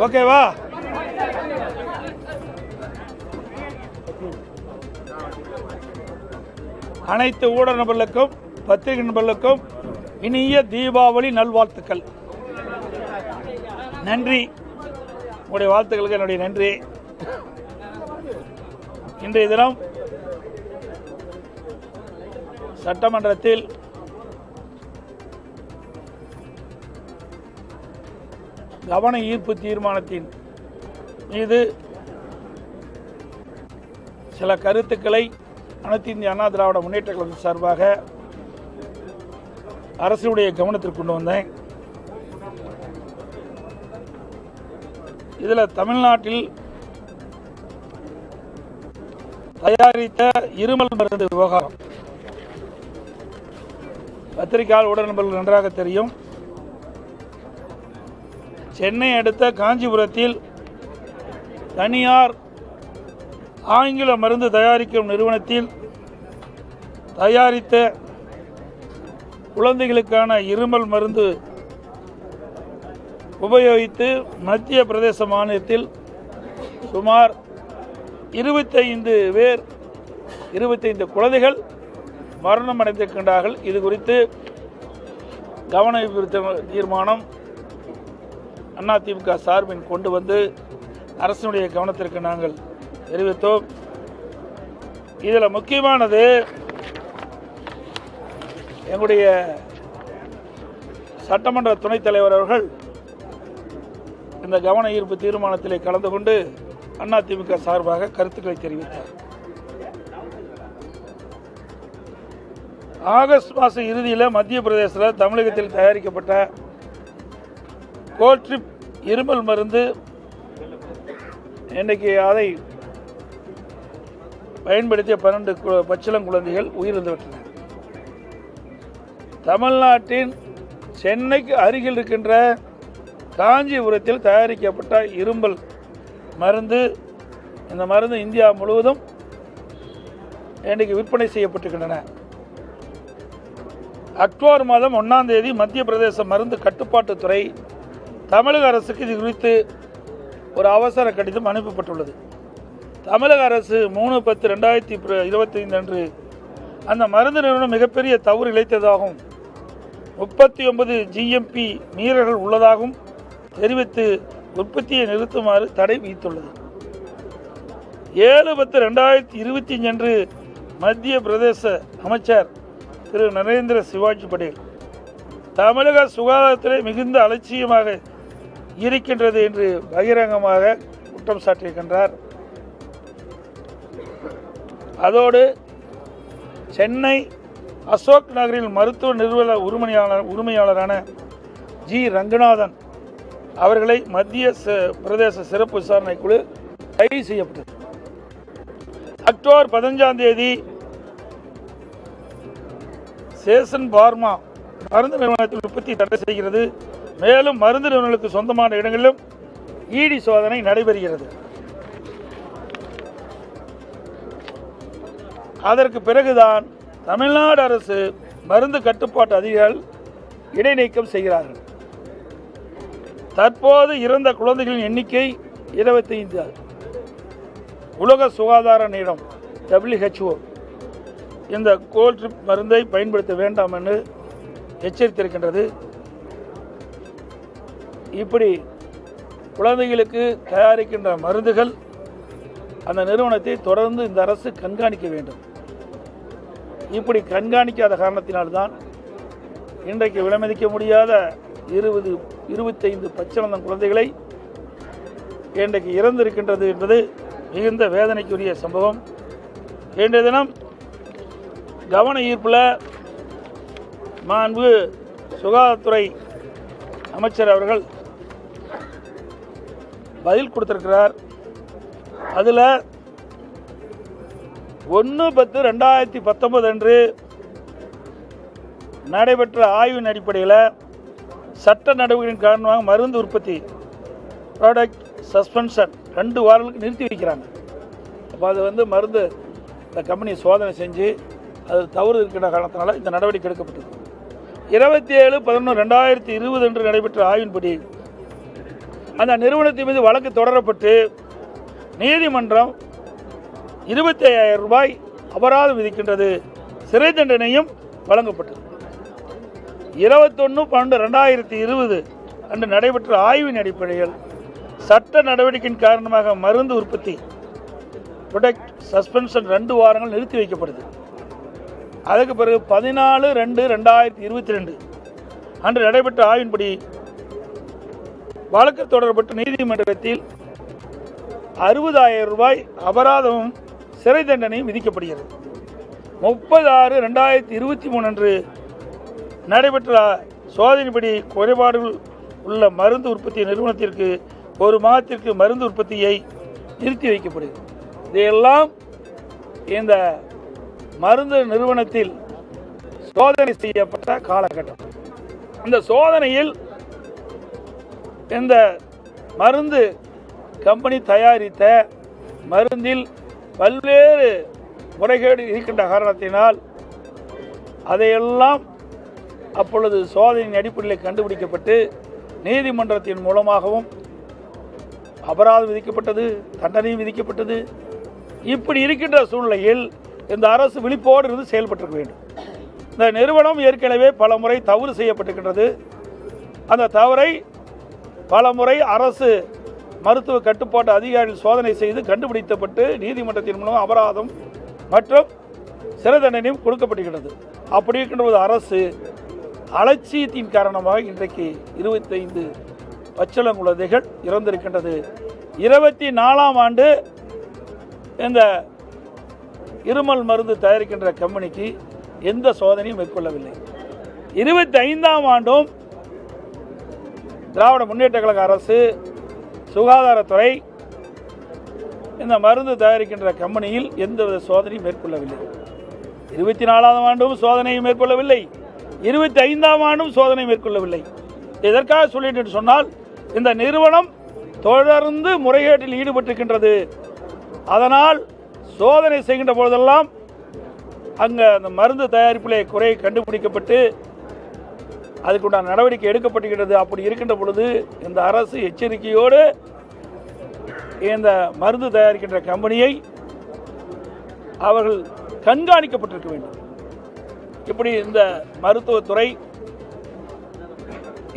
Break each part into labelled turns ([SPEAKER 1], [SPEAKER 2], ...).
[SPEAKER 1] ஓகேவா? அனைத்து ஊடக நபர்களுக்கும் பத்திரிகை நபர்களுக்கும் இனிய தீபாவளி நல்வாழ்த்துக்கள். நன்றி. உங்களுடைய வாழ்த்துக்களுக்கு என்னுடைய நன்றி. இன்றைய தினம் சட்டமன்றத்தில் கவன ஈர்ப்பு தீர்மானத்தின் மீது சில கருத்துக்களை அனைத்து இந்திய அண்ணா திராவிட முன்னேற்ற கழகம் சார்பாக அரசுடைய கவனத்திற்கு கொண்டு வந்தேன். இதில் தமிழ்நாட்டில் தயாரித்த இருமல் மருந்து விவகாரம் பத்திரிகையாளர் ஊடக நண்பர்கள் நன்றாக தெரியும். சென்னை அடுத்த காஞ்சிபுரத்தில் தனியார் ஆங்கில மருந்து தயாரிக்கும் நிறுவனத்தில் தயாரித்த குழந்தைகளுக்கான இருமல் மருந்து உபயோகித்து மத்திய பிரதேச மாநிலத்தில் சுமார் 25 குழந்தைகள் மரணம் அடைந்திருக்கின்றார்கள். இது குறித்து கவன தீர்மானம் அதிமுக சார்பில் கொண்டு வந்து அரசினுடைய கவனத்திற்கு நாங்கள் தெரிவித்தோம். இதில் முக்கியமானது எங்களுடைய சட்டமன்ற துணைத் தலைவர் அவர்கள் இந்த கவன ஈர்ப்பு தீர்மானத்திலே கலந்து கொண்டு அதிமுக சார்பாக கருத்துக்களை தெரிவித்தார். ஆகஸ்ட் மாத இறுதியில் மத்திய பிரதேசத்தில் தமிழகத்தில் தயாரிக்கப்பட்ட கோல்ட்ரிப் இருமல் மருந்து இன்றைக்கு அதை பயன்படுத்திய 12 பச்சிளங்குழந்தைகள் உயிரிழந்துவிட்டனர். தமிழ்நாட்டின் சென்னைக்கு அருகில் இருக்கின்ற காஞ்சிபுரத்தில் தயாரிக்கப்பட்ட இருமல் மருந்து, இந்த மருந்து இந்தியா முழுவதும் இன்றைக்கு விற்பனை செய்யப்பட்டிருக்கின்றன. அக்டோபர் மாதம் 1ஆம் தேதி மத்திய பிரதேச மருந்து கட்டுப்பாட்டுத்துறை தமிழக அரசுக்கு இது குறித்து ஒரு அவசர கடிதம் அனுப்பப்பட்டுள்ளது. தமிழக அரசு 3/10/2025 அன்று அந்த மருந்து நிறுவனம் மிகப்பெரிய தவறு இழைத்ததாகவும் 39 GMP மீறல்கள் உள்ளதாகவும் தெரிவித்து உற்பத்தியை நிறுத்துமாறு தடை விதித்துள்ளது. 7/10/2025 அன்று மத்திய பிரதேச அமைச்சர் திரு நரேந்திர சிவாஜி படேல் தமிழக சுகாதாரத்துறை மிகுந்த அலட்சியமாக இருக்கின்றது என்று பகிரங்கமாக குற்றம் சாட்டியிருக்கின்றார். அதோடு சென்னை அசோக் நகரில் மருத்துவ நிறுவன உரிமையாளரான ஜி ரங்கநாதன் அவர்களை மத்திய பிரதேச சிறப்பு விசாரணை குழு கைது செய்யப்பட்டது. அக்டோபர் 15ஆம் தேதி சேசன் பார்மா மருந்து நிறுவனத்தில் உற்பத்தி தடை செய்கிறது. மேலும் மருந்து நிறுவனங்களுக்கு சொந்தமான இடங்களிலும் ஈடி சோதனை நடைபெறுகிறது. அதற்கு பிறகுதான் தமிழ்நாடு அரசு மருந்து கட்டுப்பாட்டு அதிகாரிகள் இடைநீக்கம் செய்கிறார்கள். தற்போது இறந்த குழந்தைகளின் எண்ணிக்கை 25. உலக சுகாதார நிறுவனம் WHO இந்த கோல்ட்ரிப் மருந்தை பயன்படுத்த வேண்டாம் என்று எச்சரித்திருக்கின்றது. இப்படி குழந்தைகளுக்கு தயாரிக்கின்ற மருந்துகள் அந்த நிறுவனத்தை தொடர்ந்து இந்த அரசு கண்காணிக்க வேண்டும். இப்படி கண்காணிக்காத காரணத்தினால்தான் இன்றைக்கு விலைமதிக்க முடியாத 25 பச்சிளம் குழந்தைகளை இன்றைக்கு இறந்திருக்கின்றது என்பது மிகுந்த வேதனைக்குரிய சம்பவம். இன்றைய தினம் கவன ஈர்ப்பில் மாண்பு சுகாதாரத்துறை அமைச்சர் அவர்கள் பதில் கொடுத்திருக்கிறார். அதில் 1/10/2019 அன்று நடைபெற்ற ஆய்வின் அடிப்படையில் சட்ட நடவடிக்கையின் காரணமாக மருந்து உற்பத்தி ப்ராடக்ட் சஸ்பென்ஷன் 2 வாரங்களுக்கு நிறுத்தி வைக்கிறாங்க. அப்போ அது மருந்து இந்த கம்பெனி சோதனை செஞ்சு அது தவறு இருக்கின்ற காரணத்தினால இந்த நடவடிக்கை எடுக்கப்பட்டது. 27/11/2020 அன்று நடைபெற்ற ஆய்வின்படி அந்த நிறுவனத்தின் மீது வழக்கு தொடரப்பட்டு நீதிமன்றம் 25,000 ரூபாய் அபராதம் விதிக்கின்றது. சிறை தண்டனையும் வழங்கப்பட்டது. 21/12/2020 அன்று நடைபெற்ற ஆய்வின் அடிப்படையில் சட்ட நடவடிக்கையின் காரணமாக மருந்து உற்பத்தி ப்ரொடக்ட் சஸ்பென்ஷன் 2 வாரங்கள் நிறுத்தி வைக்கப்படுது. அதுக்கு பிறகு 14/2/2022 அன்று நடைபெற்ற ஆய்வின்படி வழக்கு தொடரப்பட்ட நீதிமன்றத்தில் 60,000 ரூபாய் அபராதமும் சிறை தண்டனையும் விதிக்கப்படுகிறது. 30/6/2023 அன்று நடைபெற்ற சோதனைப்படி குறைபாடுகள் உள்ள மருந்து உற்பத்தி நிறுவனத்திற்கு 1 மாதத்திற்கு மருந்து உற்பத்தியை நிறுத்தி வைக்கப்படுகிறது. இதையெல்லாம் இந்த மருந்து நிறுவனத்தில் சோதனை செய்யப்பட்ட காலகட்டம். இந்த சோதனையில் இந்த மருந்து கம்பெனி தயாரித்த மருந்தில் பல்வேறு முறைகேடு இருக்கின்ற காரணத்தினால் அதையெல்லாம் அப்பொழுது சோதனையின் அடிப்படையில் கண்டுபிடிக்கப்பட்டு நீதிமன்றத்தின் மூலமாகவும் அபராதம் விதிக்கப்பட்டது, தண்டனையும் விதிக்கப்பட்டது. இப்படி இருக்கின்ற சூழ்நிலையில் இந்த அரசு விழிப்போடு இருந்து செயல்பட்டிருக்க வேண்டும். இந்த நிறுவனம் ஏற்கனவே பல முறை தவறு செய்யப்பட்டிருக்கின்றது. அந்த தவறை பல முறை அரசு மருத்துவ கட்டுப்பாட்டு அதிகாரிகள் சோதனை செய்து கண்டுபிடிக்கப்பட்டு நீதிமன்றத்தின் மூலம் அபராதம் மற்றும் சிறை தண்டனையும் கொடுக்கப்பட்டிருக்கிறது. அப்படி இருக்கின்ற அரசு அலட்சியத்தின் காரணமாக இன்றைக்கு 25 பச்சிளங்குழந்தைகள் இறந்திருக்கின்றது. 24ஆம் ஆண்டு இந்த இருமல் மருந்து தயாரிக்கின்ற கம்பெனிக்கு எந்த சோதனையும் மேற்கொள்ளவில்லை. 25ஆம் ஆண்டும் திராவிட முன்னேற்ற கழக அரசு சுகாதாரத்துறை இந்த மருந்து தயாரிக்கின்ற கம்பெனியில் எந்தவித சோதனையும் மேற்கொள்ளவில்லை. 24ஆம் ஆண்டும் சோதனையை மேற்கொள்ளவில்லை. 25ஆம் ஆண்டும் சோதனை மேற்கொள்ளவில்லை. எதற்காக சொல்லிட்டு சொன்னால் இந்த நிறுவனம் தொடர்ந்து முறைகேட்டில் ஈடுபட்டிருக்கின்றது. அதனால் சோதனை செய்கின்ற பொழுதெல்லாம் அங்கே அந்த மருந்து தயாரிப்பிலே குறை கண்டுபிடிக்கப்பட்டு அதுக்குண்டான நடவடிக்கை எடுக்கப்பட்டிருக்கிறது. அப்படி இருக்கின்ற பொழுது இந்த அரசு எச்சரிக்கையோடு இந்த மருந்து தயாரிக்கின்ற கம்பெனியை அவர்கள் கண்காணிக்கப்பட்டிருக்க வேண்டும். இப்படி இந்த மருத்துவத்துறை,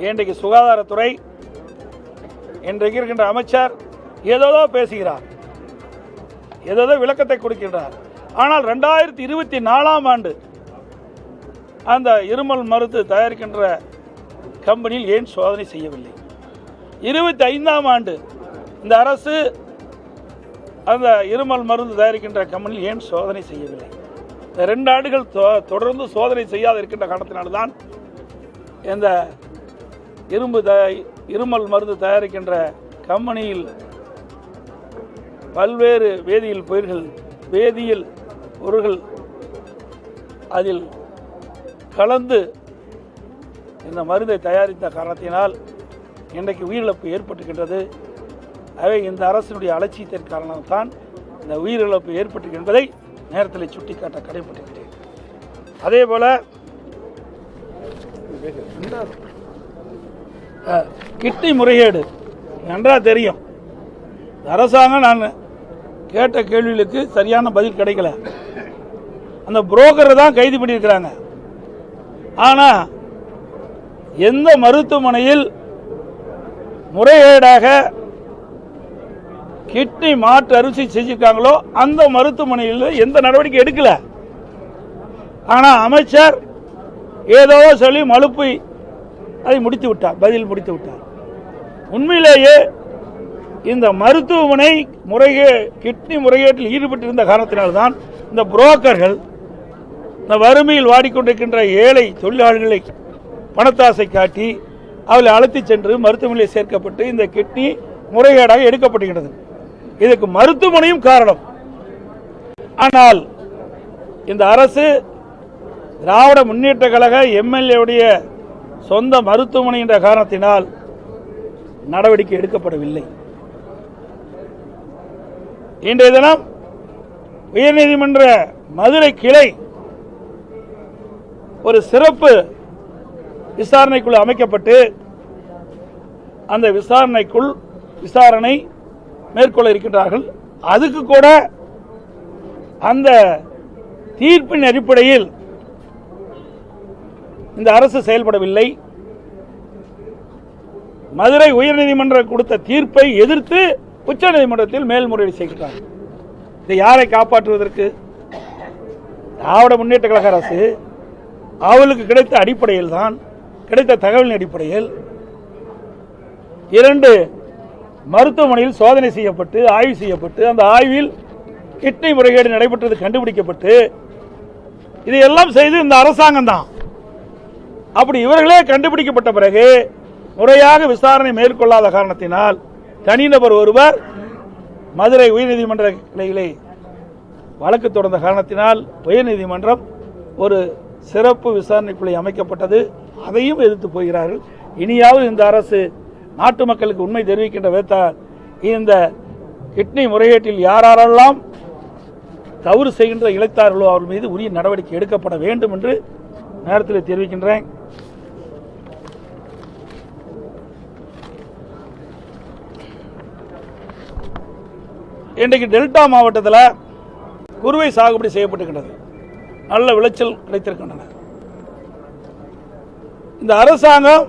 [SPEAKER 1] இன்றைக்கு சுகாதாரத்துறை, இன்றைக்கு இருக்கின்ற அமைச்சர் ஏதோ பேசுகிறார், ஏதோ விளக்கத்தை கொடுக்கின்றார். ஆனால் 2024ஆம் ஆண்டு அந்த இருமல் மருந்து தயாரிக்கின்ற கம்பெனியில் ஏன் சோதனை செய்யவில்லை? 25ஆம் ஆண்டு இந்த அரசு அந்த இருமல் மருந்து தயாரிக்கின்ற கம்பெனியில் ஏன் சோதனை செய்யவில்லை? 2 ஆண்டுகள் தொடர்ந்து சோதனை செய்யாத இருக்கின்ற காரணத்தினால்தான் இந்த இருமல் மருந்து தயாரிக்கின்ற கம்பெனியில் பல்வேறு வேதியியல் பொருட்கள் அதில் கலந்து இந்த மருந்தை தயாரித்த காரணத்தினால் இன்றைக்கு உயிரிழப்பு ஏற்பட்டிருக்கின்றது. ஆகவே இந்த அரசினுடைய அலட்சியத்தின் காரணம்தான் இந்த உயிரிழப்பு ஏற்பட்டு என்பதை நேரத்தில் சுட்டிக்காட்ட கடைப்பட்டிருக்கிறேன். அதே போல கிட்னி முறைகேடு நன்றாக தெரியும். அரசாங்கம் நான் கேட்ட கேள்விகளுக்கு சரியான பதில் கிடைக்கல. அந்த புரோக்கரை தான் கைது பண்ணியிருக்கிறாங்க. ஆனால் எந்த மருத்துவமனையில் முறைகேடாக கிட்னி மாற்று அறுவை செஞ்சிருக்காங்களோ அந்த மருத்துவமனையில் எந்த நடவடிக்கை எடுக்கல. ஆனால் அமைச்சர் ஏதோ சொல்லி மழுப்பி அதை முடித்து விட்டார், பதில் முடித்து விட்டார். உண்மையிலேயே இந்த மருத்துவமனை கிட்னி முறைகேட்டில் ஈடுபட்டிருந்த காரணத்தினால்தான் இந்த புரோக்கர்கள் இந்த வறுமையில் வாடிக்கொண்டிருக்கின்ற ஏழை தொழிலாளர்களை பணத்தாசை காட்டி அவளை அழைத்து சென்று மருத்துவமனையில் சேர்க்கப்பட்டு இந்த கிட்னி முறைகேடாக எடுக்கப்படுகிறது. இதுக்கு மருத்துவமனையும் காரணம். ஆனால் இந்த அரசு திராவிட முன்னேற்ற கழக எம்எல்ஏவுடைய சொந்த மருத்துவமனை என்ற காரணத்தினால் நடவடிக்கை எடுக்கப்படவில்லை. இன்றைய தினம் உயர்நீதிமன்ற மதுரை கிளை ஒரு சிறப்பு விசாரணைக்குழு அமைக்கப்பட்டு அந்த விசாரணைக்குள் விசாரணை மேற்கொள்ள இருக்கின்றார்கள். அதுக்கு கூட அந்த தீர்ப்பின் அடிப்படையில் இந்த அரசு செயல்படவில்லை. மதுரை உயர்நீதிமன்றம் கொடுத்த தீர்ப்பை எதிர்த்து உச்சநீதிமன்றத்தில் மேல்முறையீடு செய்கிறார்கள். இதை யாரை காப்பாற்றுவதற்கு? திராவிட முன்னேற்ற கழக அரசு அவளுக்கு கிடைத்த அடிப்படையில் தான், கிடைத்த தகவலின் அடிப்படையில் 2 மருத்துவமனையில் சோதனை செய்யப்பட்டு ஆய்வு செய்யப்பட்டு அந்த ஆய்வில் கிட்னி முறைகேடு நடைபெற்றது கண்டுபிடிக்கப்பட்டு இதையெல்லாம் செய்து இந்த அரசாங்கம் தான். அப்படி இவர்களே கண்டுபிடிக்கப்பட்ட பிறகு முறையாக விசாரணை மேற்கொள்ளாத காரணத்தினால் தனிநபர் ஒருவர் மதுரை உயர்நீதிமன்ற கிளையிலே வழக்கு தொடர்ந்த காரணத்தினால் உயர்நீதிமன்றம் ஒரு சிறப்பு விசாரணை குழு அமைக்கப்பட்டது. அதையும் எதிர்த்து போகிறார்கள். இனியாவது இந்த அரசு நாட்டு மக்களுக்கு உண்மை தெரிவிக்கின்ற விதத்தால் இந்த கிட்னி முறைகேட்டில் யாரெல்லாம் தவறு செய்கின்ற இழைத்தார்களோ அவர்கள் மீது உரிய நடவடிக்கை எடுக்கப்பட வேண்டும் என்று நேரத்தில் தெரிவிக்கின்றேன். இன்றைக்கு டெல்டா மாவட்டத்தில் குறுவை சாகுபடி செய்யப்பட்டிருக்கின்றது. நல்ல விளைச்சல் கிடைத்திருக்கின்றன. இந்த அரசாங்கம்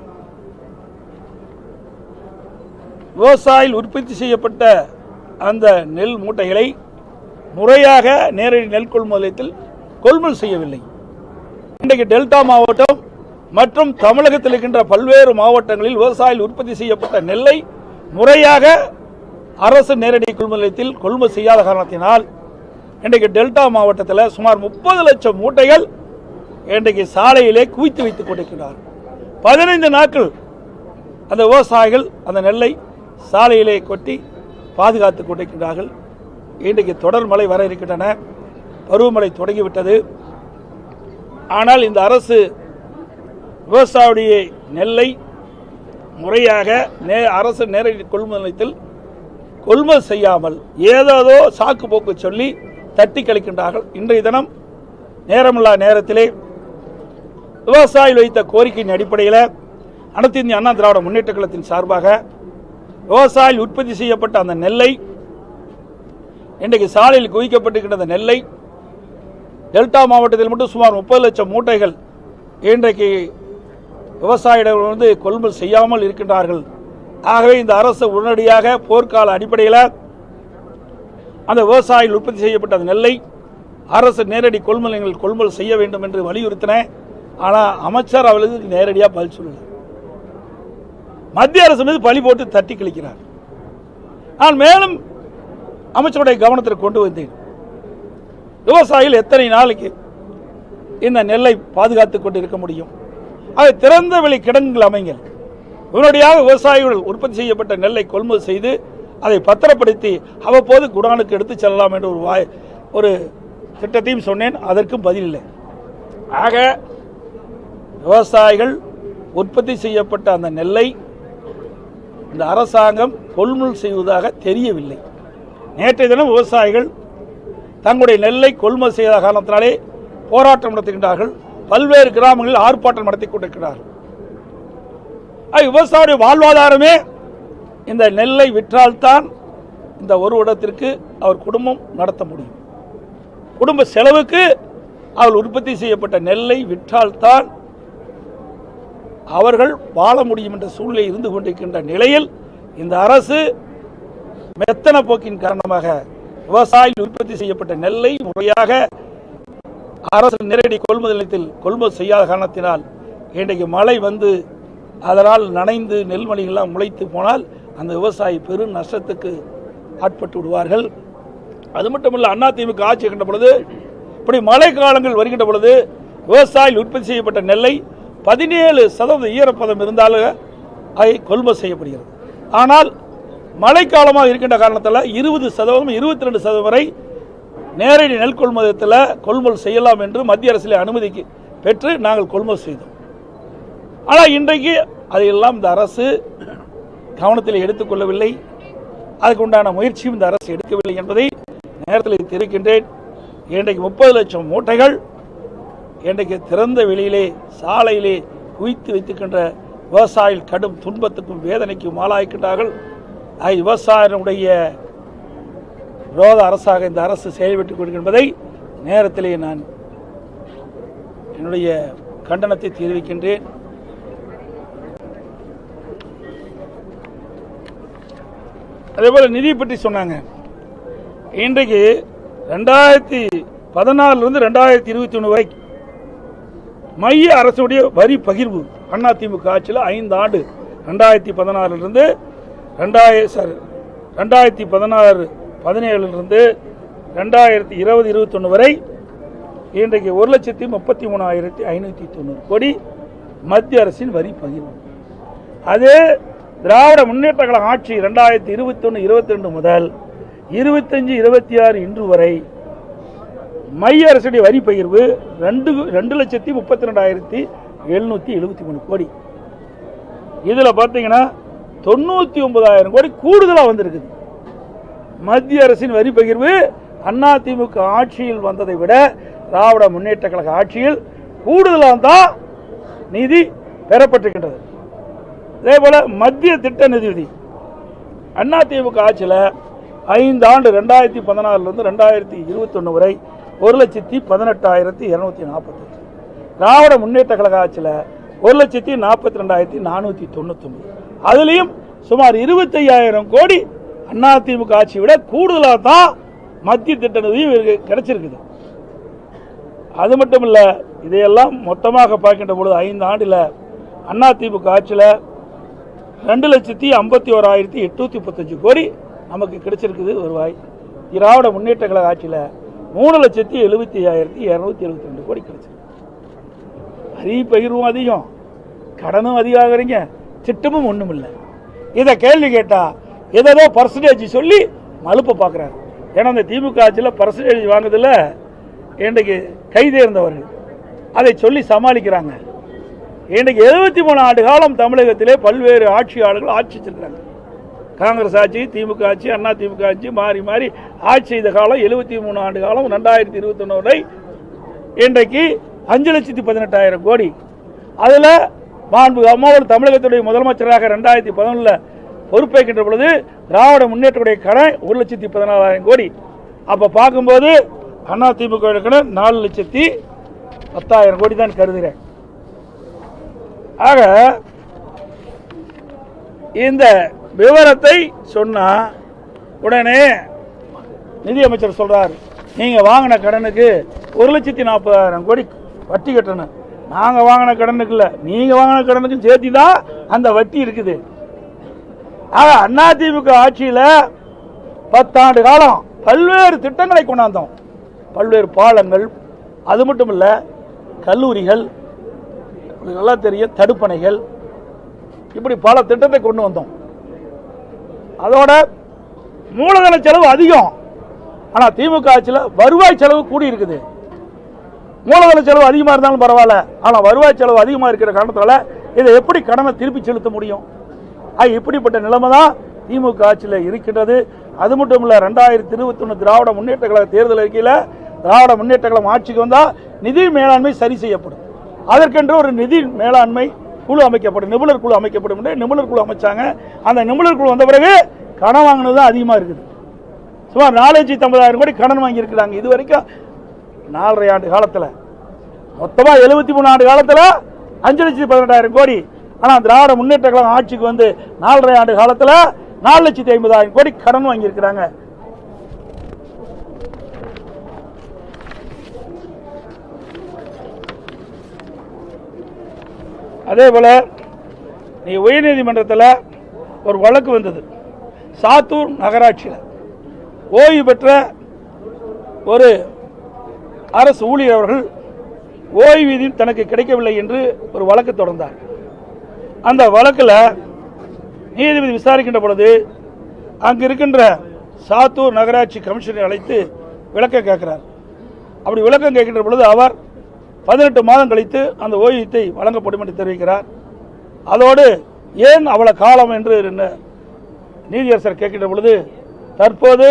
[SPEAKER 1] விவசாயிகள் உற்பத்தி செய்யப்பட்ட அந்த நெல் மூட்டைகளை முறையாக நேரடி நெல் கொள்முதலத்தில் கொள்முதல் செய்யவில்லை. இன்றைக்கு டெல்டா மாவட்டம் மற்றும் தமிழகத்தில் இருக்கின்ற பல்வேறு மாவட்டங்களில் விவசாயிகள் உற்பத்தி செய்யப்பட்ட நெல்லை முறையாக அரசு நேரடி கொள்முதலத்தில் கொள்முதல் செய்யாத காரணத்தினால் இன்றைக்கு டெல்டா மாவட்டத்தில் சுமார் 30 லட்சம் மூட்டைகள் இன்றைக்கு சாலையிலே குவித்து வைத்துக் கொண்டிருக்கிறார். 15 நாட்கள் அந்த விவசாயிகள் அந்த நெல்லை சாலையிலே கொட்டி பாதுகாத்துக் கொண்டிருக்கிறார்கள். இன்றைக்கு தொடர் மழை வர இருக்கின்றன. பருவமழை தொடங்கிவிட்டது. ஆனால் இந்த அரசு விவசாயியுடைய நெல்லை முறையாக அரசு நேரடி கொள்முதலத்தில் கொள்முதல் செய்யாமல் ஏதோ சாக்கு போக்கு சொல்லி தட்டி கழிக்கின்றார்கள். இன்றைய தினம் நேரமில்லா நேரத்திலே விவசாயிகள் வைத்த கோரிக்கையின் அடிப்படையில் அனைத்து இந்திய அண்ணா திராவிட முன்னேற்ற கழகத்தின் சார்பாக விவசாயிகள் உற்பத்தி செய்யப்பட்ட அந்த நெல்லை இன்றைக்கு சாலையில் குவிக்கப்பட்டிருக்கின்ற அந்த நெல்லை டெல்டா மாவட்டத்தில் மட்டும் சுமார் 30 லட்சம் மூட்டைகள் இன்றைக்கு விவசாயிகள் கொள்முதல் செய்யாமல் இருக்கின்றார்கள். ஆகவே இந்த அரசு உடனடியாக போர்க்கால அடிப்படையில் அந்த விவசாயிகள் உற்பத்தி செய்யப்பட்ட அந்த நெல்லை அரசு நேரடி கொள்முதல் செய்ய வேண்டும் என்று வலியுறுத்தின. ஆனால் அமைச்சர் அவர்களுக்கு நேரடியாக பதில் சொல்லல. மத்திய அரசு மீது பழி போட்டு தட்டி கழிக்கிறார். நான் மேலும் அமைச்சருடைய கவனத்திற்கு கொண்டு வந்தேன். விவசாயிகள் எத்தனை நாளைக்கு இந்த நெல்லை பாதுகாத்துக் கொண்டு இருக்க முடியும்? அதை திறந்த வெளி கிடங்குகள் அமைங்கள். உடனடியாக விவசாயிகள் உற்பத்தி செய்யப்பட்ட நெல்லை கொள்முதல் செய்து அதை பத்திரப்படுத்தி அவ்வப்போது குடானுக்கு எடுத்து செல்லலாம் என்ற ஒரு திட்டத்தையும் சொன்னேன். அதற்கும் பதில் இல்லை. ஆக விவசாயிகள் உற்பத்தி செய்யப்பட்ட அந்த நெல்லை இந்த அரசாங்கம் கொள்முதல் செய்வதாக தெரியவில்லை. நேற்றைய தினம் விவசாயிகள் தங்களுடைய நெல்லை கொள்முதல் செய்த காரணத்தினாலே போராட்டம் நடத்துகின்றார்கள். பல்வேறு கிராமங்களில் ஆர்ப்பாட்டம் நடத்தி கொண்டிருக்கிறார்கள். விவசாயியுடைய வாழ்வாதாரமே இந்த நெல்லை விற்றால்தான் இந்த ஒரு இடத்திற்கு அவர் குடும்பம் நடத்த முடியும். குடும்ப செலவுக்கு அவர் உற்பத்தி செய்யப்பட்ட நெல்லை விற்றால்தான் அவர்கள் வாழ முடியும் என்ற சூழ்நிலை இருந்து கொண்டிருக்கின்ற நிலையில் இந்த அரசு மெத்தன போக்கின் காரணமாக விவசாயிகள் உற்பத்தி செய்யப்பட்ட நெல்லை முறையாக அரசு நேரடி கொள்முதல் நிலையத்தில் கொள்முதல் செய்யாத காரணத்தினால் இன்றைக்கு மழை வந்து அதனால் நனைந்து நெல்மணிகள்லாம் முளைத்து போனால் அந்த விவசாயி பெரும் நஷ்டத்துக்கு ஆட்பட்டு விடுவார்கள். அது மட்டுமல்ல, அதிமுக ஆட்சி இருக்கின்ற பொழுது இப்படி மழை காலங்கள் வருகின்ற பொழுது விவசாயிகள் உற்பத்தி செய்யப்பட்ட நெல்லை 17% ஈரப்பதம் இருந்தாலும் அதை கொள்முதல் செய்யப்படுகிறது. ஆனால் மழைக்காலமாக இருக்கின்ற காரணத்தில் 20%, 22% வரை நேரடி நெல் கொள்முதலத்தில் கொள்முதல் செய்யலாம் என்று மத்திய அரசில் அனுமதிக்கு பெற்று நாங்கள் கொள்முதல் செய்தோம். ஆனால் இன்றைக்கு அதையெல்லாம் இந்த அரசு கவனத்தில் எடுத்துக்கொள்ளவில்லை. அதுக்கு உண்டான முயற்சியும் இந்த அரசு எடுக்கவில்லை என்பதை நேரத்தில் தெரிவிக்கின்றேன். இன்றைக்கு 30 லட்சம் மூட்டைகள் இன்றைக்கு திறந்த வெளியிலே சாலையிலே குவித்து வைத்துக்கின்ற விவசாயிகள் கடும் துன்பத்துக்கும் வேதனைக்கும் ஆளாகின்றார்கள். விவசாயினுடைய விரோத அரசாக இந்த அரசு செயல்பட்டுக் கொண்டிருப்பதை நேரத்திலே நான் என்னுடைய கண்டனத்தை தெரிவிக்கின்றேன். அதேபோல நிதி பற்றி சொன்னாங்க. இன்றைக்கு 2014 2021 வரை மைய அரசுடைய வரி பகிர்வு அதிமுக ஆட்சியில் 5 ஆண்டு 2016 2017 2020-21 வரை இன்றைக்கு 1,33,590 கோடி மத்திய அரசின் வரி பகிர்வு. அதே திராவிட முன்னேற்ற கழக ஆட்சி 2021-22 முதல் 25-26 இன்று வரை மைய அரசுடைய வரி பகிர்வு 2,32,773 கோடி. இதில் பார்த்தீங்கன்னா 99,000 கோடி கூடுதலாக வந்திருக்குது. மத்திய அரசின் வரி பகிர்வு அதிமுக ஆட்சியில் வந்ததை விட திராவிட முன்னேற்ற கழக ஆட்சியில் கூடுதலாக தான் நிதி பெறப்பட்டிருக்கின்றது. அதே போல மத்திய திட்ட நிதி அதிமுக ஆட்சியில் 5 ஆண்டு 2014 2021 வரை 1,18,248. திராவிட முன்னேற்ற கழக ஆட்சியில் 1,42,499. அதுலேயும் சுமார் 25,000 கோடி அதிமுக ஆட்சியை விட கூடுதலாக தான் மத்திய திட்ட நிதியும் கிடைச்சிருக்குது. அது மட்டும் இல்லை, இதையெல்லாம் மொத்தமாக பார்க்கின்ற பொழுது 5 ஆண்டில் அதிமுக ஆட்சியில் 2,51,835 கோடி நமக்கு கிடைச்சிருக்குது வருவாய். திராவிட முன்னேற்ற கழக ஆட்சியில் 3,75,272 கோடி கிடைச்சிருக்கு. வரி பகிர்வும் அதிகம், கடனும் அதிகமாகறீங்க, திட்டமும் ஒன்றும் இல்லை. இதை கேள்வி கேட்டால் ஏதோ பர்சன்டேஜ் சொல்லி மலுப்பை பார்க்குறாரு. ஏன்னா இந்த திமுக ஆட்சியில் பர்சன்டேஜ் வாங்குறதுல இன்றைக்கு கைதேர்ந்தவர்கள் அதை சொல்லி சமாளிக்கிறாங்க. இன்றைக்கு 73 ஆண்டு காலம் தமிழகத்திலே பல்வேறு ஆட்சியாளர்கள் ஆட்சி செஞ்சிருக்கிறாங்க. காங்கிரஸ் ஆட்சி, திமுக ஆட்சி, அதிமுக ஆட்சி மாறி மாறி ஆட்சி செய்த காலம் 73 ஆண்டு காலம். 2021 வரை இன்றைக்கு 5,18,000 கோடி. அதில் மாண்பு அம்மாவோடு தமிழகத்துடைய முதலமைச்சராக 2011 பொறுப்பேற்கின்ற பொழுது திராவிட முன்னேற்றத்துடைய கடன் 1,14,000 கோடி. அப்போ பார்க்கும்போது அதிமுக கடன் 4,10,000 கோடி தான் கருதுகிறேன். ஆக இந்த விவரத்தை சொன்னா உடனே நிதியமைச்சர் சொல்றார், நீங்க வாங்கின கடனுக்கு 1,40,000 கோடி வட்டி கட்டணும். நாங்க வாங்கின கடனுக்கு இல்ல, நீங்க வாங்கின கடனுக்கு சேர்த்து தான் அந்த வட்டி இருக்குது. ஆக அதிமுக ஆட்சியில் 10 ஆண்டு காலம் பல்வேறு திட்டங்களை கொண்டாந்தோம். பல்வேறு பாலங்கள், அது மட்டும் இல்ல கல்லூரிகள், நல்லா தெரியும் தடுப்பணைகள், இப்படி பல திட்டத்தை கொண்டு வந்தோம். அதோட மூலதன செலவு அதிகம், ஆனா திமுக ஆட்சியில் வருவாய் செலவு கூடி இருக்குது. மூலதன செலவு அதிகமா இருந்தாலும் பரவாயில்ல, ஆனா வருவாய் செலவு அதிகமா இருக்கிற காரணத்தால இதை எப்படி கடனை திருப்பி செலுத்த முடியும்? இப்படிப்பட்ட நிலைமை தான் திமுக ஆட்சியில் இருக்கின்றது. அது மட்டும் இல்ல 2021 திராவிட முன்னேற்ற கழக தேர்தல் அறிக்கையில் திராவிட முன்னேற்ற கழகம் ஆட்சிக்கு வந்தால் நிதி மேலாண்மை சரி செய்யப்படும், அதற்கென்று ஒரு நிதி மேலாண்மை குழு அமைக்கப்படும், நிபுணர் குழு அமைக்கப்படும் என்று நிபுணர் குழு அமைச்சாங்க. அந்த நிபுணர் குழு வந்த பிறகு கடன் வாங்கினது தான் அதிகமாக இருக்குது. சுமார் 4,50,000 கோடி கடன் வாங்கி இருக்கிறாங்க. இது வரைக்கும் 4.5 ஆண்டு காலத்தில், மொத்தமாக 73 ஆண்டு காலத்தில் 5,18,000 கோடி. ஆனால் திராவிட முன்னேற்ற கழகம் ஆட்சிக்கு வந்து 4.5 ஆண்டு காலத்தில் 4,50,000 கோடி கடன் வாங்கி இருக்கிறாங்க. அதே போல நீ உயர்நீதிமன்றத்தில் ஒரு வழக்கு வந்தது. சாத்தூர் நகராட்சியில் ஓய்வு பெற்ற ஒரு அரசு ஊழியர் அவர்கள் ஓய்வூதியம் தனக்கு கிடைக்கவில்லை என்று ஒரு வழக்கு தொடர்ந்தார். அந்த வழக்கில் நீதிபதி விசாரிக்கின்ற பொழுது அங்கு இருக்கின்ற சாத்தூர் நகராட்சி கமிஷனரை அழைத்து விளக்கம் கேட்கிறார். அப்படி விளக்கம் கேட்கின்ற பொழுது அவர் 18 மாதம் கழித்து அந்த ஓய்வூதியத்தை வழங்கப்படும் என்று தெரிவிக்கிறார். அதோடு ஏன் அவ்வளவு காலம் என்று நீதியரசர் கேட்கின்ற பொழுது தற்போது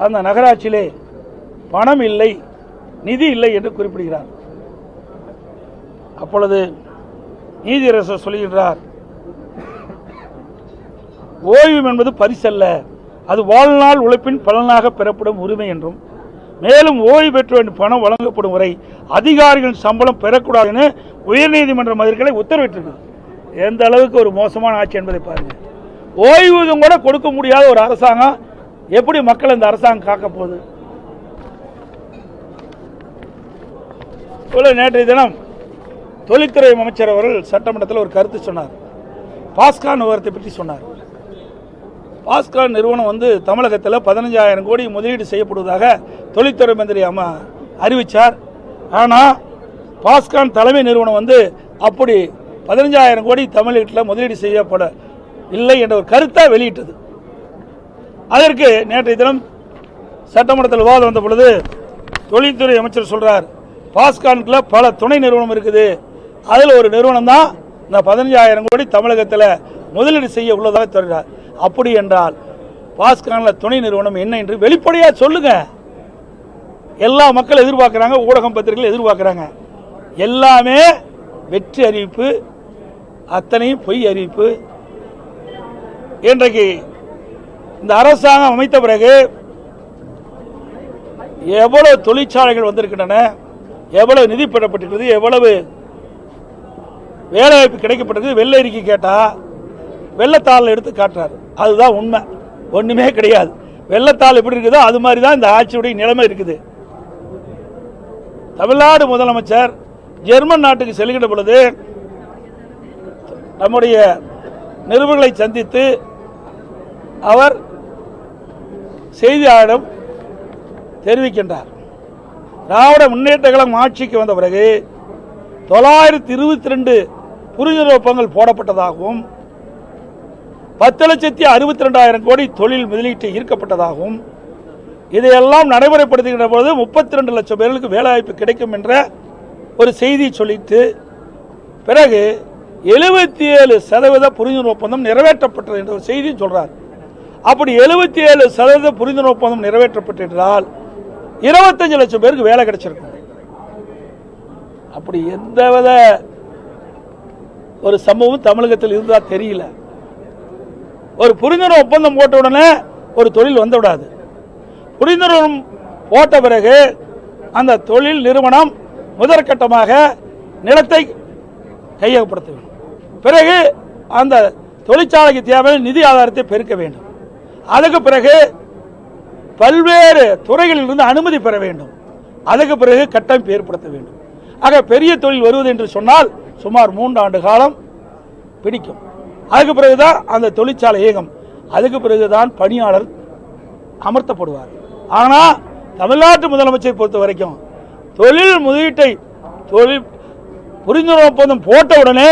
[SPEAKER 1] அந்த நகராட்சியிலே பணம் இல்லை, நிதி இல்லை என்று குறிப்பிடுகிறார். அப்பொழுது நீதியரசர் சொல்லுகின்றார், ஓய்வு என்பது பரிசல்ல, அது வாழ்நாள் உழைப்பின் பலனாக பெறப்படும் உரிமை என்றும், மேலும் ஓய்வு பெற்ற பணம் வழங்கப்படும் வரை அதிகாரிகள் சம்பளம் பெறக்கூடாது என உயர்நீதிமன்ற மதுரைகளை உத்தரவிட்டிருக்கு. எந்த அளவுக்கு ஒரு மோசமான ஆட்சி என்பதை பாருங்க. ஓய்வூதியம் கூட கொடுக்க முடியாத ஒரு அரசாங்கம் எப்படி மக்கள் இந்த அரசாங்கம் காக்க போகுது? நேற்றைய தினம் தொழில்துறை அமைச்சர் அவர்கள் சட்டமன்றத்தில் ஒரு கருத்து சொன்னார். பாஸ்கான் விவரத்தை பற்றி சொன்னார். பாஸ்கான் நிறுவனம் தமிழகத்தில் 15,000 கோடி முதலீடு செய்யப்படுவதாக தொழில்துறை மந்திரி அறிவித்தார். ஆனால் பாஸ்கான் தலைமை நிறுவனம் அப்படி 15,000 கோடி தமிழகத்தில் முதலீடு செய்யப்பட இல்லை என்ற ஒரு கருத்தை வெளியிட்டது. அதற்கு நேற்றைய தினம் சட்டமன்றத்தில் விவாதம் வந்த பொழுது தொழில்துறை அமைச்சர் சொல்றார், பாஸ்கான்ல பல துணை நிறுவனம் இருக்குது, அதில் ஒரு நிறுவனம் தான் இந்த 15,000 கோடி தமிழகத்தில் முதலீடு செய்ய உள்ளதாக சொல்றார். அப்படி என்றால் பாஸ்கான்ல துணை நிறுவனம் என்ன என்று வெளிப்படையாக சொல்லுங்க. எல்லா மக்கள் எதிர்பார்க்கிறாங்க, ஊடகம் பத்திரிகைகள் எதிர்பார்க்கிறாங்க. எல்லாமே வெற்றி அறிவிப்பு, அத்தனையும் பொய் அறிவிப்பு. இன்றைக்கு இந்த அரசாங்கம் அமைத்த பிறகு எவ்வளவு தொழிற்சாலைகள் வந்திருக்கின்றன, எவ்வளவு நிதி பெறப்பட்டிருக்கிறது, எவ்வளவு வேலைவாய்ப்பு கிடைக்கப்பட்டிருக்கு. வெள்ளை அறிக்கை கேட்டா வெள்ளத்தாள் எடுத்து காட்டுறாரு. அதுதான் உண்மை, ஒண்ணுமே கிடையாது. வெள்ளத்தாள் எப்படி இருக்குதோ அது மாதிரி தான் இந்த ஆட்சியுடைய நிலைமை இருக்குது. தமிழ்நாடு முதலமைச்சர் ஜெர்மன் நாட்டுக்கு செல்கின்ற பொழுது நம்முடைய நிருபர்களை சந்தித்து அவர் செய்தியாளரிடம் தெரிவிக்கின்றார், திராவிட முன்னேற்ற கழகம் ஆட்சிக்கு வந்த பிறகு 922 புரிந்துணர்வு ஒப்பந்தங்கள் போடப்பட்டதாகவும் 10,62,000 கோடி தொழில் முதலீட்டு ஈர்க்கப்பட்டதாகவும், இதையெல்லாம் நடைமுறைப்படுத்துகின்ற போது 32 லட்சம் பேர்களுக்கு வேலைவாய்ப்பு கிடைக்கும் என்ற ஒரு செய்தி சொல்லிட்டு பிறகு 77% புரிந்துணர்வு ஒப்பந்தம் நிறைவேற்றப்பட்டது என்ற ஒரு செய்தி சொல்றார். அப்படி 77% புரிந்துணர்வு ஒப்பந்தம் நிறைவேற்றப்பட்டிருந்தால் 25 லட்சம் பேருக்கு வேலை கிடைச்சிருக்கும். அப்படி எந்தவித ஒரு சம்பவம் தமிழகத்தில் இருந்தா தெரியல. ஒரு புரிந்துணர்வு ஒப்பந்தம் போட்ட உடனே ஒரு தொழில் வந்து விடாது. புரிந்துணர்வு போட்ட பிறகு அந்த தொழில் நிறுவனம் முதற்கட்டமாக நிலத்தை கையகப்படுத்த வேண்டும். பிறகு அந்த தொழிற்சாலைக்கு தேவையான நிதி ஆதாரத்தை பெருக்க வேண்டும். அதுக்கு பிறகு பல்வேறு துறைகளில் இருந்து அனுமதி பெற வேண்டும். அதுக்கு பிறகு கட்டமைப்பு ஏற்படுத்த வேண்டும். ஆக பெரிய தொழில் வருவது என்று சொன்னால் சுமார் 3 ஆண்டு காலம் பிடிக்கும். அதுக்கு பிறகுதான் அந்த தொழிற்சாலை இயங்கும். அதுக்கு பிறகுதான் பணியாளர் அமர்த்தப்படுவார். ஆனால் தமிழ்நாட்டு முதலமைச்சரை பொறுத்த வரைக்கும் தொழில் முதலீட்டை புரிந்துணர்வு ஒப்பந்தம் போட்ட உடனே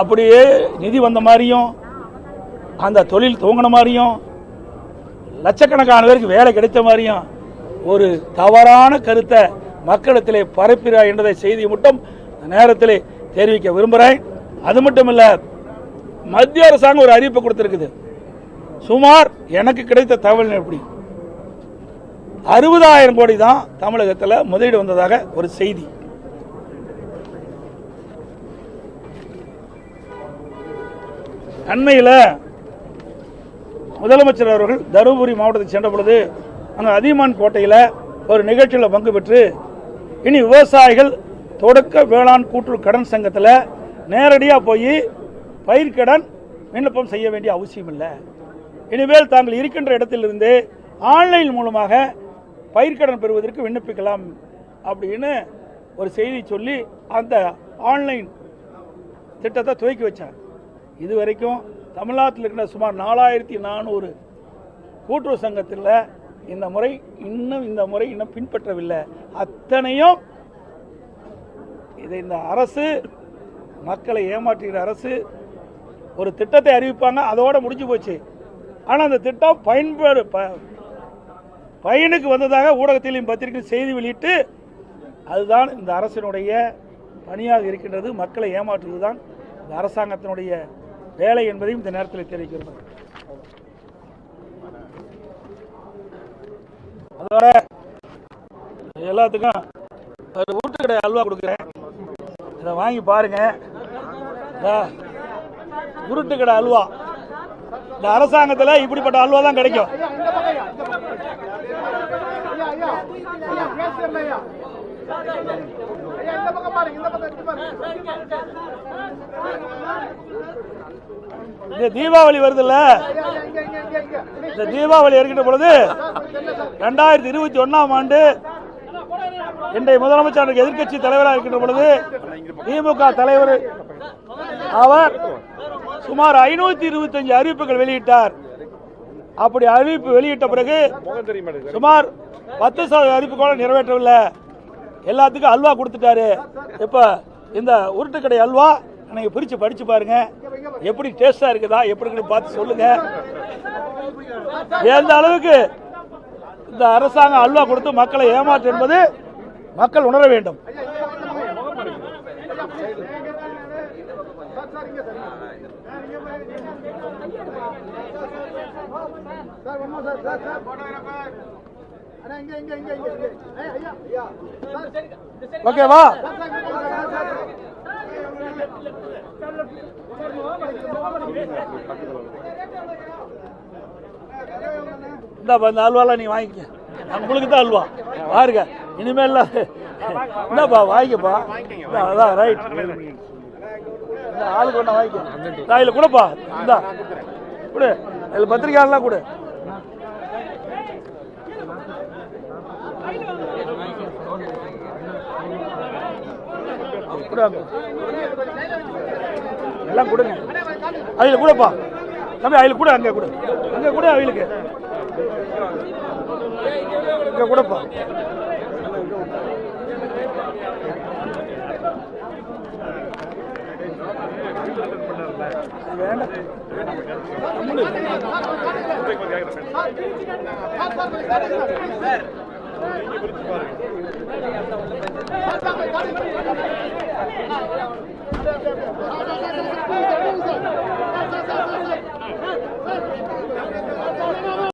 [SPEAKER 1] அப்படியே நிதி வந்த மாதிரியும் அந்த தொழில் துவங்கின மாதிரியும் லட்சக்கணக்கான பேருக்கு வேலை கிடைத்த மாதிரியும் ஒரு தவறான கருத்தை மக்களிடத்திலே பரப்புகிறார் என்ற செய்தியை மட்டும் நேரத்தில் தெரிவிக்க விரும்புகிறேன். அது மட்டும் இல்ல, மத்திய அரசாங்கம் ஒரு அறிவிப்பு கொடுத்திருக்குது. சுமார் எனக்கு கிடைத்த தகவல் எப்படி 60,000 கோடி தான் தமிழகத்தில் முதலீடு வந்ததாக ஒரு செய்தி. அண்மையில் முதலமைச்சர் அவர்கள் தருமபுரி மாவட்டத்தை சென்ற பொழுது அங்கே அதியமான் கோட்டையில் ஒரு நிகழ்ச்சியில் பங்கு பெற்று இனி விவசாயிகள் தொடக்க வேளாண் கூட்டுறவு கடன் சங்கத்தில் நேரடியாக போய் பயிர்க்கடன் விண்ணப்பம் செய்ய வேண்டிய அவசியம் இல்லை, இனிமேல் தாங்கள் இருக்கின்ற இடத்திலிருந்து ஆன்லைன் மூலமாக பயிர்க்கடன் பெறுவதற்கு விண்ணப்பிக்கலாம் அப்படின்னு ஒரு செய்தி சொல்லி அந்த ஆன்லைன் திட்டத்தை துவக்கி வச்சார். இதுவரைக்கும் தமிழ்நாட்டில் இருக்கிற சுமார் 4,400 கூட்டுறவு சங்கத்தில் இந்த முறை இன்னும் பின்பற்றவில்லை. அத்தனையும் இதை இந்த அரசு மக்களை ஏமாற்றுகிற அரசு. ஒரு திட்டத்தை அறிவிப்பாங்க, அதோட முடிஞ்சு போச்சு. ஆனால் அந்த திட்டம் பயனுக்கு வந்ததாக ஊடகத்திலையும் பத்திரிகையில் செய்தி வெளியிட்டு அதுதான் இந்த அரசினுடைய பணியாக இருக்கின்றது. மக்களை ஏமாற்றுவது தான் இந்த அரசாங்கத்தினுடைய வேலை என்பதையும் இந்த நேரத்தில் தெரிவிக்கிறோம். அதோட எல்லாத்துக்கும் ஒரு வீட்டு கடை அல்வா கொடுக்குறேன், இதை வாங்கி பாருங்க. உருட்டு கடை அல்வா இந்த அரசாங்கத்தில் இப்படிப்பட்ட அல்வா தான் கிடைக்கும். இந்த தீபாவளி வருதுல்ல, இந்த தீபாவளி இருக்கின்ற பொழுது 2021ஆம் ஆண்டு இன்றைய முதலமைச்சர் எதிர்க்கட்சி தலைவராக இருக்கின்ற பொழுது திமுக தலைவர் அவர் சுமார் 525 அறிவிப்புகள் வெளியிட்டார். அப்படி அறிவிப்பு வெளியிட்ட பிறகு சுமார் 10% அறிவிப்பு கூட நிறைவேற்றவில்லை. எல்லாத்துக்கும் அல்வா கொடுத்துட்டாரு. இப்ப இந்த உருட்டுக்கடை அல்வா நீங்க பிரிச்சு படிச்சு பாருங்க, எப்படி டேஸ்டா இருக்குதா எப்படி பார்த்து சொல்லுங்க. எந்த அளவுக்கு இந்த அரசாங்கம் அல்வா கொடுத்து மக்களை ஏமாற்று என்பது மக்கள் உணர வேண்டும். ஓகேவா? இந்த அல்வாலாம் நீ வாங்கிக்க, உங்களுக்கு தான் அல்வா பாருங்க. இனிமேல் இந்தாப்பா வாங்கிக்கப்பா. அதான் ரைட், ஆளுக்கு ஒண்ணா வாங்கிக்க. நான் இதில் கூடப்பா, இந்தா கொடு, இதில் பத்திரிக்கையாளர்லாம் கொடு. எல்லாம் கொடுங்க. அவையில கூடப்பா தம்பி, அவையில கூட, அங்கே கூட, அங்கே கூட, அவையிலுக்கு இங்க கூடப்பா. வேண்டாம்